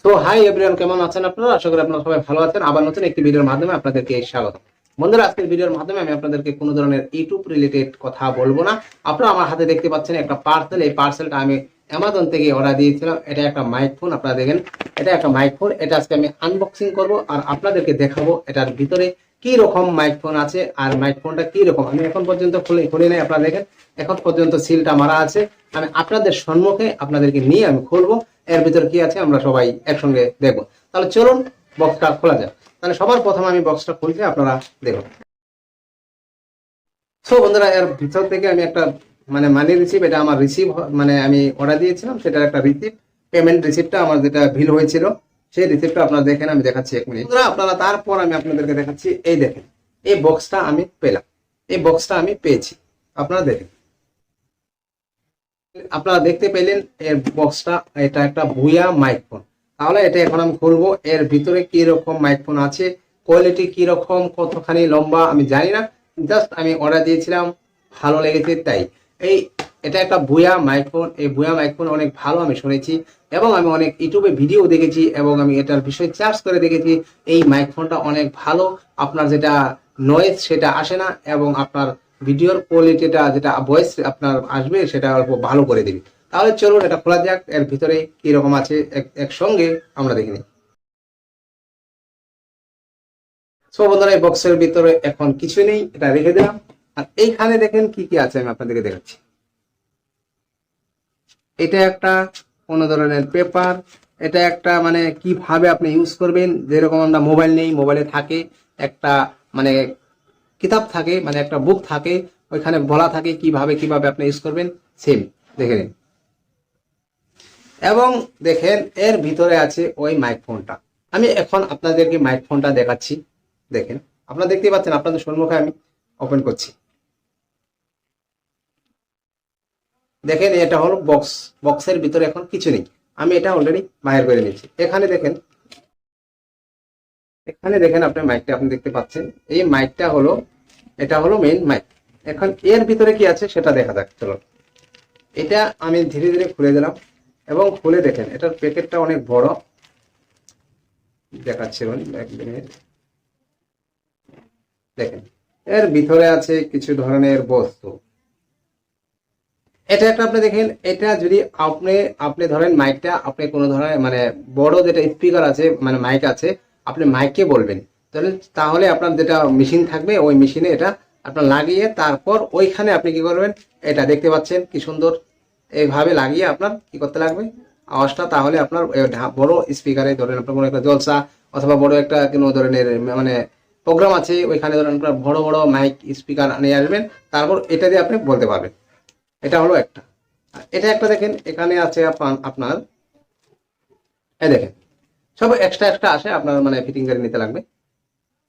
So hi everyone, কেমন আছেন আপনারা? আশা করি আপনারা সবাই ভালো আছেন। আবার নতুন একটি ভিডিওর মাধ্যমে আপনাদেরকে স্বাগত। বন্ধুরা, আজকের ভিডিওর মাধ্যমে আমি আপনাদেরকে কোনো ধরনের ইউটিউব রিলেটেড কথা বলবো না। আপনারা আমার হাতে দেখতে পাচ্ছেন একটা পার্সেল। এই পার্সেলটা আমি অ্যামাজন থেকে অর্ডার দিয়েছিলাম। এটা একটা মাইক্রোফোন, আপনারা দেখেন এটা একটা মাইক্রোফোন। এটা আজকে আমি আনবক্সিং করব আর আপনাদেরকে দেখাবো এটার ভিতরে কি রকম মাইক্রোফোন আছে আর মাইক্রোফোনটা কি রকম। আমি এখন পর্যন্ত খুলি নাই, আপনারা দেখেন এখন পর্যন্ত সিলটা মারা আছে। আমি আপনাদের সম্মুখে আপনাদেরকে নিয়ে আমি খুলবো, এর ভিতরে কি আছে আমরা সবাই একসঙ্গে দেখবো। তাহলে চলুন বক্সটা খোলা যাক। তাহলে সবার প্রথমে আমি বক্সটা খুলছি, আপনারা দেখুন। সো বন্ধুরা, এর ভিতর থেকে আমি একটা মানি রিসিভ, এটা আমার রিসিভ মানে আমি অর্ডার দিয়েছিলাম সেটার একটা রিসিভ, পেমেন্ট রিসিপ্টটা আমার যেটা বিল হয়েছিল সেই রিসিপ্টটা আপনারা দেখেন। আমি দেখাচ্ছি এক মিনিট বন্ধুরা আপনারা। তারপর আমি আপনাদেরকে দেখাচ্ছি, এই দেখেন এই বক্সটা আমি পেলাম, এই বক্সটা আমি পেয়েছি। আপনারা দেখেন, আপনারা দেখতে পেলেন এর বক্সটা, এটা একটা বুয়া মাইক্রোফোন। তাহলে এটা এখন আমি খুলবো, এর ভিতরে কি রকম মাইক্রোফোন আছে, কোয়ালিটি কি রকম, কতখানি লম্বা আমি জানি না, জাস্ট আমি অর্ডার দিয়েছিলাম, ভালো লেগেছে তাই। এটা একটা বুয়া মাইক্রোফোন। এই বুয়া মাইক্রোফোন অনেক ভালো আমি শুনেছি এবং আমি অনেক ইউটিউবে ভিডিও দেখেছি এবং আমি এটার বিষয়ে সার্চ করে দেখেছি। এই মাইক্রোফোনটা অনেক ভালো, আপনার যেটা নয়েজ সেটা আসে না এবং আপনার ভিডিওর কোয়ালিটিটা যেটা ভয়েস আপনার আসবে সেটা অল্প ভালো করে দিবে। তাহলে চলুন এটা খোলা যাক, এর ভিতরে কি রকম আছে একসঙ্গে আমরা দেখে নিই। সো বন্ধুরা, এই বক্সের ভিতরে এখন কিছু নেই, এটা রেখে দিলাম। আর এইখানে দেখেন কি কি আছে আমি আপনাদেরকে দেখাচ্ছি। এটা একটা কোনো ধরনের পেপার, এটা একটা কিভাবে আপনি ইউজ করবেন, যেরকম আমরা মোবাইল নেই, মোবাইলে থাকে একটা মানে কিতাব থাকে, একটা বুক থাকে, ওইখানে বলা থাকে কিভাবে কিভাবে আপনি ইউজ করবেন, সেম দেখে নিন। এবং দেখেন এর ভিতরে আছে ওই মাইক্রোফোনটা। আমি এখন আপনাদেরকে মাইক্রোফোনটা দেখাচ্ছি। দেখেন আপনারা দেখতে পাচ্ছেন, আপনাদের সম্মুখে আমি ওপেন করছি। দেখেন এটা হলো বক্স, বক্সের ভিতরে এখন কিছু নেই, আমি এটা অলরেডি বাইরে করে নিয়েছি। এখানে দেখেন, এখানে দেখেন আপনার মাইকটা আপনি দেখতে পাচ্ছেন, এই মাইকটা হলো, এটা হলো মেইন মাইক। এখন এর ভিতরে কি আছে সেটা দেখা যাক। চলো এটা আমি ধীরে ধীরে খুলে দিলাম এবং খুলে দেখেন এটার প্যাকেটটা অনেক বড়, দেখাচ্ছি এক মিনিট। দেখেন এর ভিতরে আছে কিছু ধরনের বস্তু। এটা একটা আপনি দেখেন, এটা যদি আপনি আপনি ধরেন মাইকটা আপনি কোনো ধরনের বড় যেটা স্পিকার আছে মাইক আছে, আপনি মাইকে বলবেন, তাহলে আপনার যেটা মেশিন থাকবে ওই মেশিনে এটা আপনার লাগিয়ে তারপর ওইখানে আপনি কি করবেন, এটা দেখতে পাচ্ছেন কি সুন্দর, এইভাবে লাগিয়ে আপনার কি করতে লাগবে আওয়াজটা, তাহলে আপনার বড় স্পিকারে ধরেন আপনার কোনো একটা জলসা অথবা বড় একটা কোনো ধরনের প্রোগ্রাম আছে, ওইখানে ধরেন আপনার বড় বড় মাইক স্পিকার নিয়ে আসবেন, তারপর এটা দিয়ে আপনি বলতে পারবেন। এটা হলো একটা। এটা একটা দেখেন এখানে আছে আপনার এই দেখেন সব এক্সট্রা এক্সট্রা আসে, আপনার ফিটিং করে নিতে লাগবে।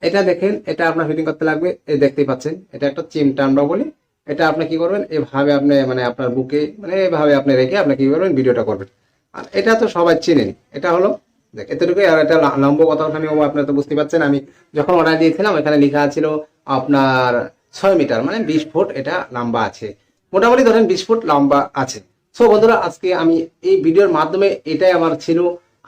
এটা দেখেন এটা আপনার ফিটিং করতে লাগবে, এই দেখতেই পাচ্ছেন এটা একটা চিমটা আমরা বলি। এটা আপনি কি করবেন, এভাবে আপনি আপনার বুকে এভাবে আপনি রেখে আপনি কি করবেন, ভিডিওটা করবেন। আর এটা তো সবাই চেনেন, এটা হলো দেখ এতটুকুই। আর এটা লম্ব কতখানি হবো আপনারা তো বুঝতে পারছেন। আমি যখন অর্ডার দিয়েছিলাম এখানে লেখা ছিল আপনার 6 মিটার 20 ফুট এটা লম্বা আছে, মোটামুটি ধরেন 20 ফুট লম্বা আছে। সো বন্ধুরা, আজকে আমি এই ভিডিওর মাধ্যমে এটাই আমার ছিল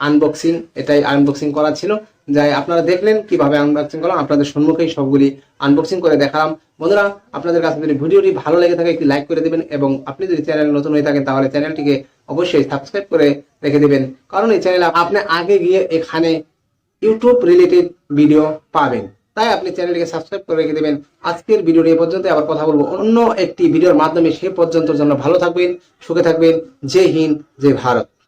আনবক্সিং, এটাই আনবক্সিং করা ছিল। যাই আপনারা দেখলেন কিভাবে আনবক্সিং করলাম, আপনাদের সম্মুখেই সবগুলি আনবক্সিং করে দেখালাম। বন্ধুরা, আপনাদের কাছে যদি ভিডিওটি ভালো লেগে থাকে একটি লাইক করে দেবেন এবং আপনি যদি চ্যানেল নতুন হয়ে থাকেন তাহলে চ্যানেলটিকে অবশ্যই সাবস্ক্রাইব করে রেখে দেবেন, কারণ এই চ্যানেলে আপনি আগে গিয়ে এখানে ইউটিউব রিলেটেড ভিডিও পাবেন। তাই আপনি চ্যানেলটিকে সাবস্ক্রাইব করে রেখে দেবেন। আজকের ভিডিওটি এ পর্যন্ত, আবার কথা বলবো অন্য একটি ভিডিওর মাধ্যমে। সে পর্যন্ত জন্য ভালো থাকবেন, সুখে থাকবেন। জয় হিন্দ, জয় ভারত।